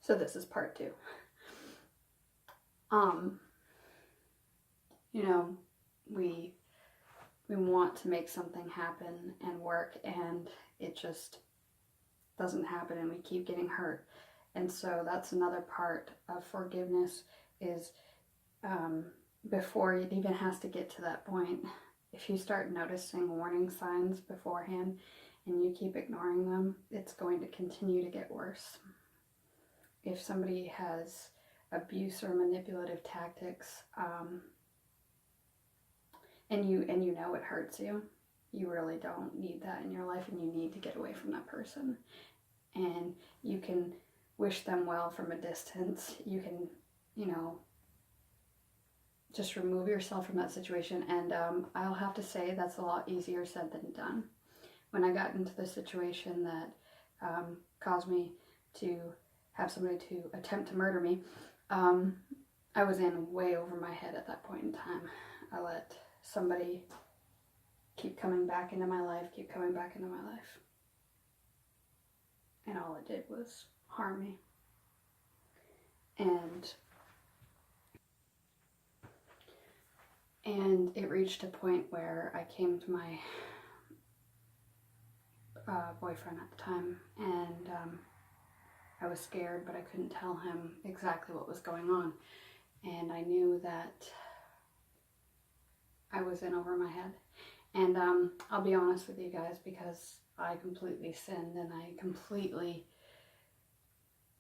So this is part 2. You know, we want to make something happen and work, and it just doesn't happen, and we keep getting hurt. And so that's another part of forgiveness is before it even has to get to that point, if you start noticing warning signs beforehand and you keep ignoring them, it's going to continue to get worse. If somebody has abuse or manipulative tactics, and you know it hurts you, you really don't need that in your life, and you need to get away from that person. And you can wish them well from a distance. You can, just remove yourself from that situation. And I'll have to say that's a lot easier said than done. When I got into the situation that caused me to have somebody to attempt to murder me, I was in way over my head at that point in time. I let somebody keep coming back into my life, and all it did was harm me. And it reached a point where I came to my boyfriend at the time, and I was scared, but I couldn't tell him exactly what was going on. And I knew that I was in over my head. And I'll be honest with you guys, because I completely sinned and I completely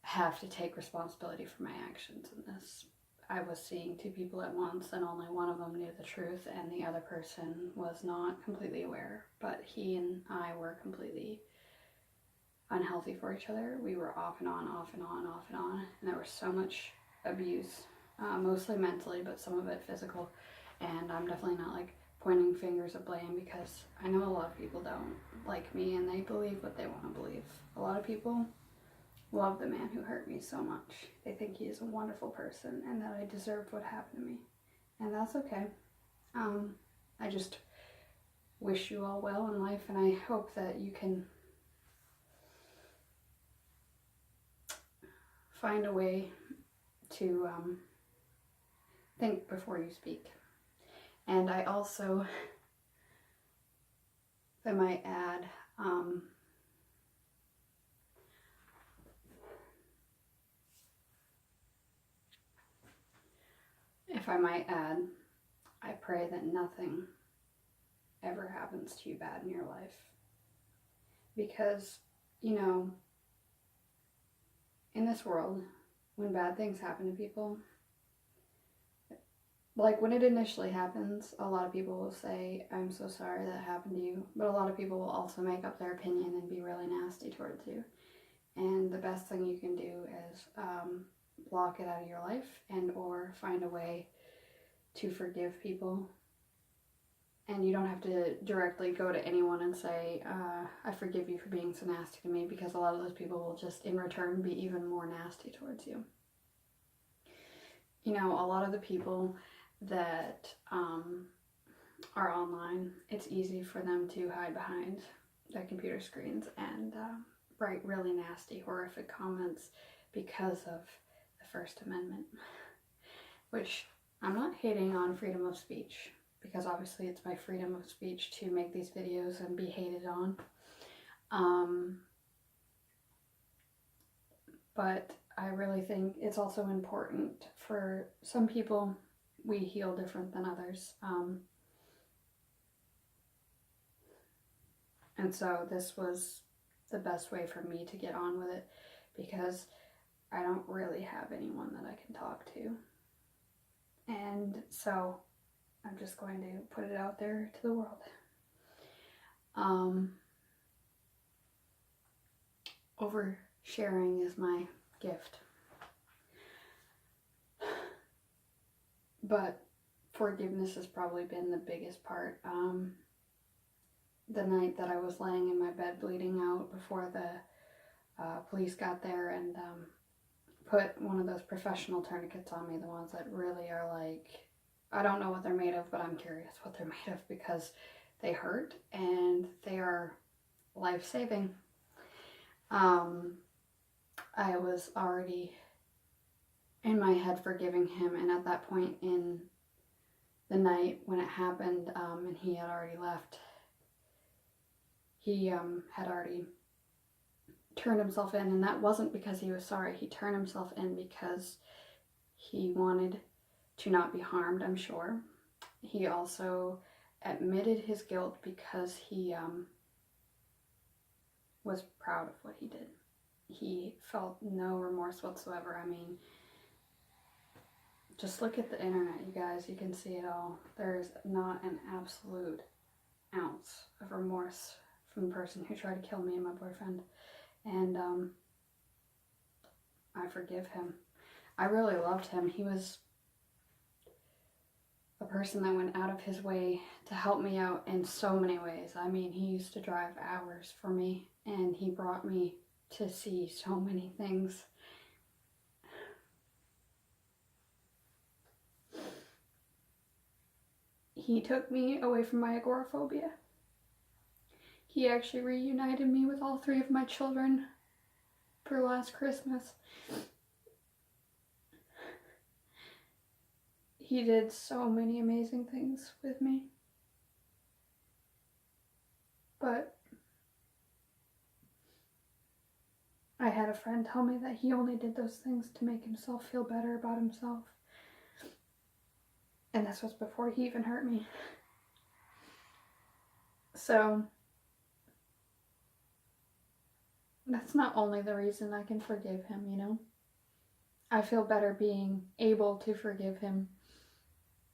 have to take responsibility for my actions in this. I was seeing 2 people at once, and only one of them knew the truth, and the other person was not completely aware. But he and I were completely unhealthy for each other. We were off and on, and there was so much abuse, mostly mentally, but some of it physical. And I'm definitely not like pointing fingers of blame, because I know a lot of people don't like me and they believe what they want to believe. A lot of people love the man who hurt me so much. They think he is a wonderful person and that I deserved what happened to me. And that's okay. I just wish you all well in life, and I hope that you can find a way to think before you speak. And I also, if I might add, I pray that nothing ever happens to you bad in your life. Because, in this world, when bad things happen to people, like when it initially happens, a lot of people will say, I'm so sorry that happened to you. But a lot of people will also make up their opinion and be really nasty towards you. And the best thing you can do is block it out of your life, and or find a way to forgive people. And you don't have to directly go to anyone and say, I forgive you for being so nasty to me, because a lot of those people will just in return be even more nasty towards you. A lot of the people that are online, it's easy for them to hide behind their computer screens and write really nasty, horrific comments because of the First Amendment, which I'm not hating on freedom of speech, because obviously it's my freedom of speech to make these videos and be hated on. But I really think it's also important for some people. We heal different than others. And so this was the best way for me to get on with it, because I don't really have anyone that I can talk to. And so I'm just going to put it out there to the world. Oversharing is my gift. But forgiveness has probably been the biggest part. The night that I was laying in my bed bleeding out before the police got there and put one of those professional tourniquets on me, the ones that really are like, I don't know what they're made of, but I'm curious what they're made of, because they hurt and they are life-saving. I was already in my head forgiving him, and at that point in the night when it happened, and he had already left, he had already turned himself in, and that wasn't because he was sorry. He turned himself in because he wanted to not be harmed, I'm sure. He also admitted his guilt because he was proud of what he did. He felt no remorse whatsoever. I mean, just look at the internet, you guys. You can see it all. There's not an absolute ounce of remorse from the person who tried to kill me and my boyfriend. And I forgive him. I really loved him. He was a person that went out of his way to help me out in so many ways. I mean, he used to drive hours for me, and he brought me to see so many things. He took me away from my agoraphobia. He actually reunited me with all 3 of my children for last Christmas. He did so many amazing things with me. But I had a friend tell me that he only did those things to make himself feel better about himself. And this was before he even hurt me. So that's not only the reason I can forgive him, you know? I feel better being able to forgive him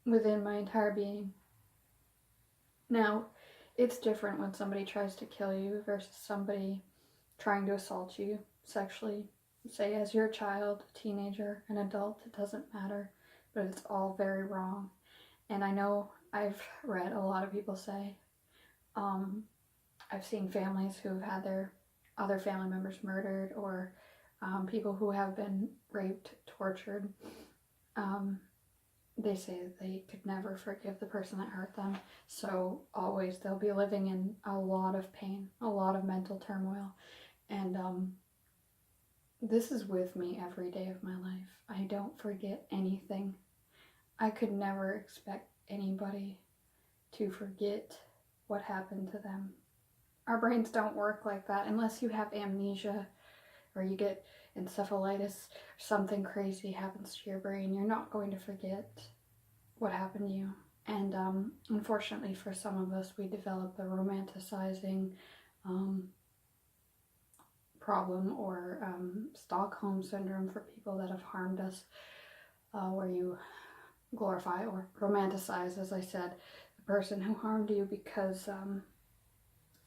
within my entire being. Now, it's different when somebody tries to kill you versus somebody trying to assault you sexually. Say as you're a child, a teenager, an adult, it doesn't matter, but it's all very wrong. And I know I've read a lot of people say, I've seen families who have had their other family members murdered, or people who have been raped, tortured. They say that they could never forgive the person that hurt them. So always they'll be living in a lot of pain, a lot of mental turmoil. And this is with me every day of my life. I don't forget anything. I could never expect anybody to forget what happened to them. Our brains don't work like that unless you have amnesia or you get encephalitis, something crazy happens to your brain. You're not going to forget what happened to you. And unfortunately for some of us, we develop a romanticizing problem, or Stockholm syndrome for people that have harmed us, where you glorify or romanticize, as I said, the person who harmed you because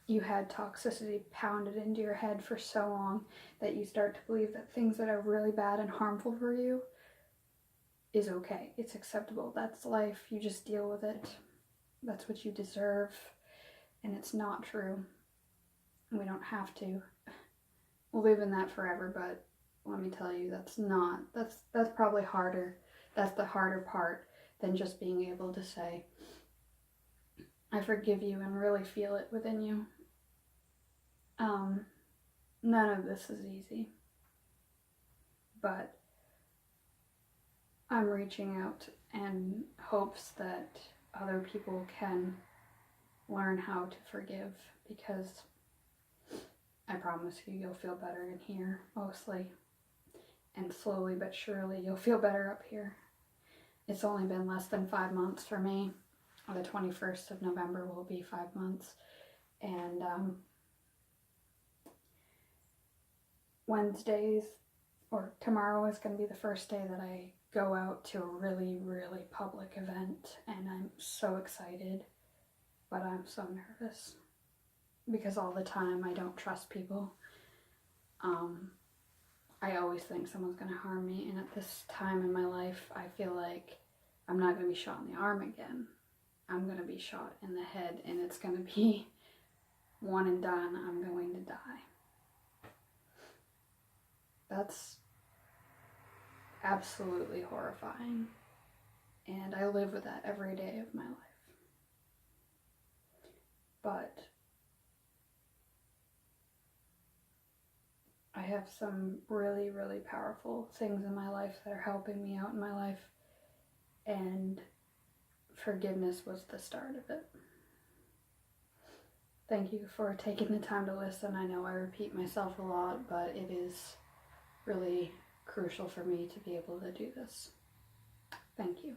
you had toxicity pounded into your head for so long that you start to believe that things that are really bad and harmful for you is okay. It's acceptable. That's life. You just deal with it. That's what you deserve. And it's not true. We don't have to live in that forever, but let me tell you, that's probably harder. That's the harder part than just being able to say, I forgive you, and really feel it within you. None of this is easy, but I'm reaching out in hopes that other people can learn how to forgive, because I promise you, you'll feel better in here, mostly, and slowly but surely you'll feel better up here. It's only been less than 5 months for me. The 21st of November will be 5 months, and Wednesdays, or tomorrow, is going to be the first day that I go out to a really, really public event, and I'm so excited, but I'm so nervous, because all the time I don't trust people. I always think someone's going to harm me, and at this time in my life, I feel like I'm not going to be shot in the arm again. I'm going to be shot in the head, and it's going to be one and done. I'm going to die. That's absolutely horrifying, and I live with that every day of my life. But I have some really, really powerful things in my life that are helping me out in my life, and forgiveness was the start of it. Thank you for taking the time to listen. I know I repeat myself a lot, but it is really crucial for me to be able to do this. Thank you.